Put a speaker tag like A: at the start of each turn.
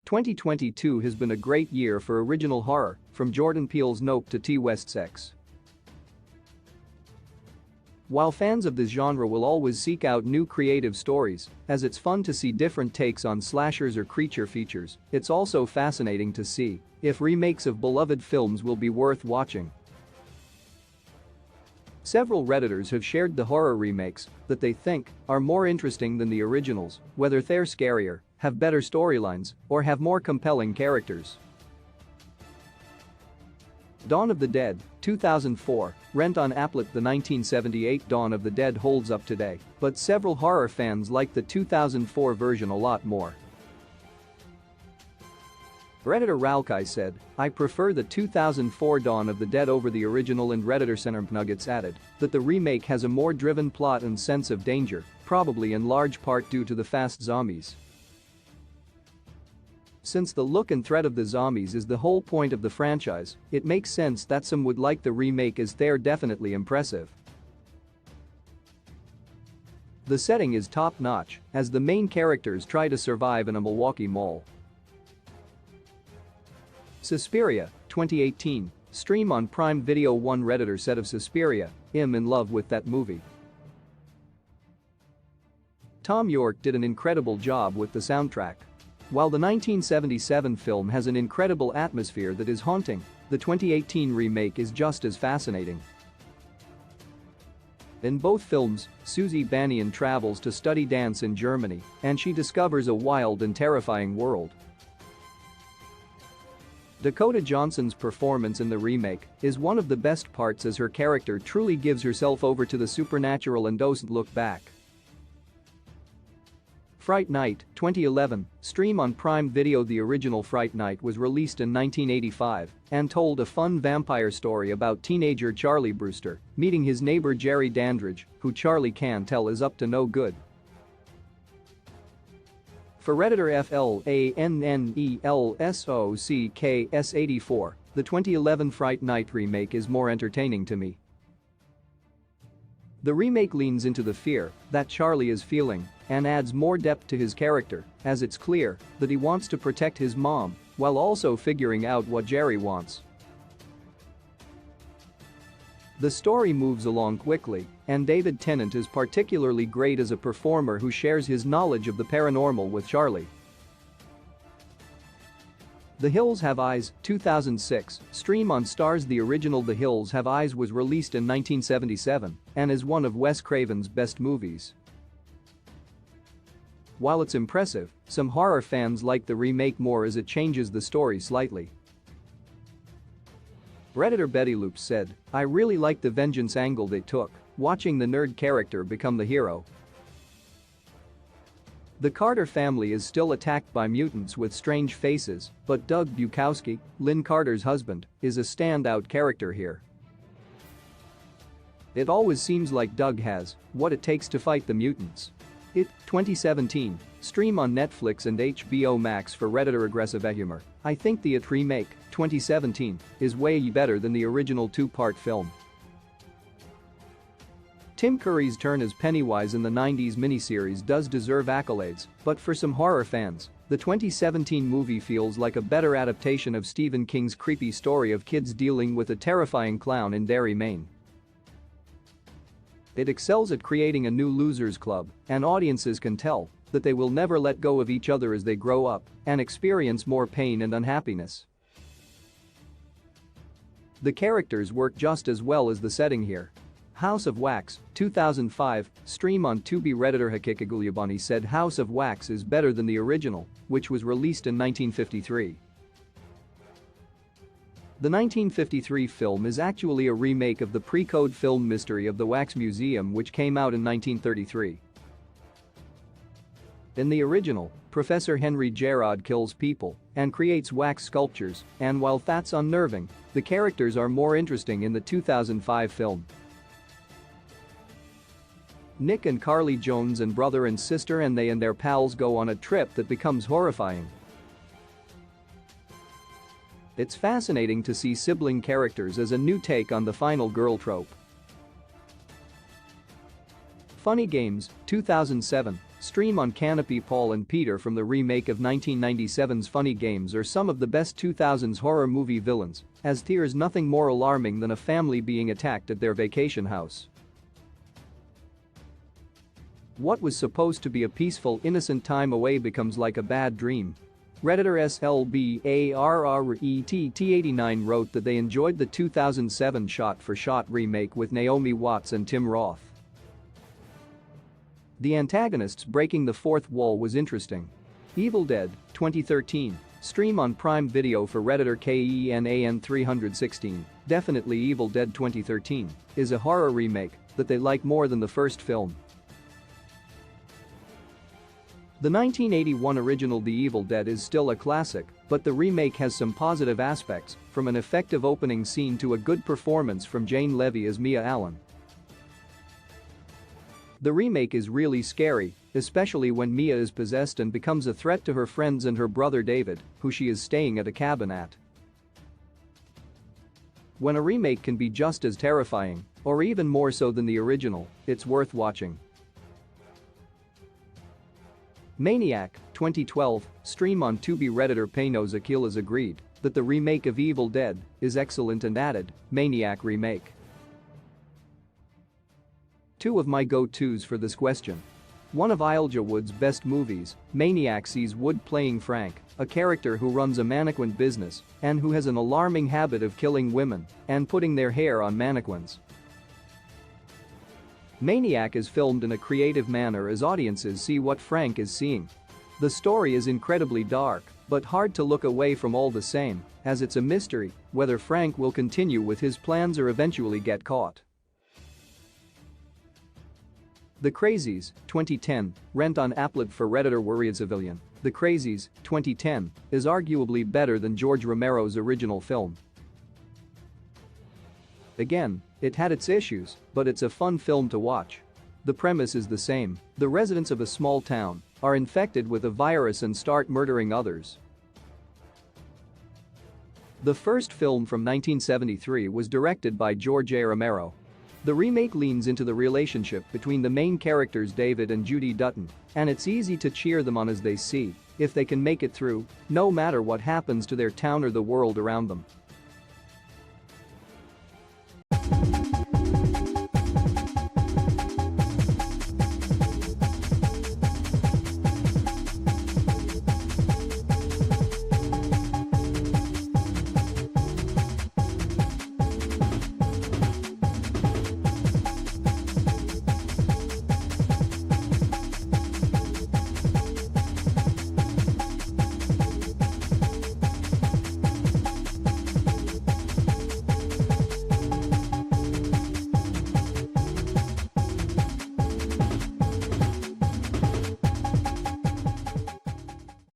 A: 2022 has been a great year for original horror, from Jordan Peele's Nope to T. West's X. While fans of this genre will always seek out new creative stories, as it's fun to see different takes on slashers or creature features, it's also fascinating to see if remakes of beloved films will be worth watching. Several Redditors have shared the horror remakes that they think are more interesting than the originals, whether they're scarier, have better storylines, or have more compelling characters. Dawn of the Dead, 2004, rent on Applet. The 1978 Dawn of the Dead holds up today, but several horror fans like the 2004 version a lot more. Redditor Ralkai said, "I prefer the 2004 Dawn of the Dead over the original," and Redditor Center Nuggets added that the remake has a more driven plot and sense of danger, probably in large part due to the fast zombies. Since the look and threat of the zombies is the whole point of the franchise, it makes sense that some would like the remake as they're definitely impressive. The setting is top-notch, as the main characters try to survive in a Milwaukee mall. Suspiria, 2018, stream on Prime Video. One Redditor said of Suspiria, "I'm in love with that movie. Tom York did an incredible job with the soundtrack." While the 1977 film has an incredible atmosphere that is haunting, the 2018 remake is just as fascinating. In both films, Susie Bannion travels to study dance in Germany, and she discovers a wild and terrifying world. Dakota Johnson's performance in the remake is one of the best parts, as her character truly gives herself over to the supernatural and doesn't look back. Fright Night, 2011, stream on Prime Video. The original Fright Night was released in 1985 and told a fun vampire story about teenager Charlie Brewster meeting his neighbor Jerry Dandridge, who Charlie can tell is up to no good. For Redditor FLANNELSOCKS84, the 2011 Fright Night remake is more entertaining to me. The remake leans into the fear that Charlie is feeling and adds more depth to his character, as it's clear that he wants to protect his mom while also figuring out what Jerry wants. The story moves along quickly, and David Tennant is particularly great as a performer who shares his knowledge of the paranormal with Charlie. The Hills Have Eyes, 2006, stream on Starz. The original The Hills Have Eyes was released in 1977 and is one of Wes Craven's best movies. While it's impressive, some horror fans like the remake more as it changes the story slightly. Redditor Betty Loops said, "I really like the vengeance angle they took, watching the nerd character become the hero. The Carter family is still attacked by mutants with strange faces, but Doug Bukowski, Lynn Carter's husband, is a standout character here. It always seems like Doug has what it takes to fight the mutants." It, 2017, stream on Netflix and HBO Max. For Redditor Aggressive Humor, "I think the It remake, 2017, is way better than the original two-part film." Tim Curry's turn as Pennywise in the 90s miniseries does deserve accolades, but for some horror fans, the 2017 movie feels like a better adaptation of Stephen King's creepy story of kids dealing with a terrifying clown in Derry, Maine. It excels at creating a new losers club, and audiences can tell that they will never let go of each other as they grow up and experience more pain and unhappiness. The characters work just as well as the setting here. House of Wax, 2005, stream on Tubi. Redditor Hakikagulyabani said House of Wax is better than the original, which was released in 1953. The 1953 film is actually a remake of the pre-code film Mystery of the Wax Museum, which came out in 1933. In the original, Professor Henry Gerard kills people and creates wax sculptures, and while that's unnerving, the characters are more interesting in the 2005 film. Nick and Carly Jones and brother and sister, and they and their pals go on a trip that becomes horrifying. It's fascinating to see sibling characters as a new take on the final girl trope. Funny Games, 2007, Stream on Canopy. Paul and Peter from the remake of 1997's Funny Games are some of the best 2000s horror movie villains, as there's nothing more alarming than a family being attacked at their vacation house. What was supposed to be a peaceful, innocent time away becomes like a bad dream. Redditor SLBARRETT89 wrote that they enjoyed the 2007 shot-for-shot remake with Naomi Watts and Tim Roth. The antagonists breaking the fourth wall was interesting. Evil Dead 2013. Stream on Prime Video for Redditor KENAN316. Definitely Evil Dead 2013 is a horror remake that they like more than the first film. The 1981 original The Evil Dead is still a classic, but the remake has some positive aspects, from an effective opening scene to a good performance from Jane Levy as Mia Allen. The remake is really scary, especially when Mia is possessed and becomes a threat to her friends and her brother David, who she is staying at a cabin at. When a remake can be just as terrifying, or even more so than the original, it's worth watching. Maniac 2012. Stream on Tubi. Redditor Panos Aquilas agreed that the remake of Evil Dead is excellent and added, Maniac remake. Two of my go-tos for this question. One of Elijah Wood's best movies, Maniac, sees Wood playing Frank, a character who runs a mannequin business and who has an alarming habit of killing women and putting their hair on mannequins. Maniac is filmed in a creative manner as audiences see what Frank is seeing. The story is incredibly dark, but hard to look away from all the same, as it's a mystery whether Frank will continue with his plans or eventually get caught. The Crazies 2010. Rent on Applet for Redditor Worried Civilian. The Crazies 2010 is arguably better than George Romero's original film. Again, it had its issues, but it's a fun film to watch. The premise is the same. The residents of a small town are infected with a virus and start murdering others. The first film from 1973 was directed by George A. Romero. The remake leans into the relationship between the main characters David and Judy Dutton, and it's easy to cheer them on as they see if they can make it through, no matter what happens to their town or the world around them.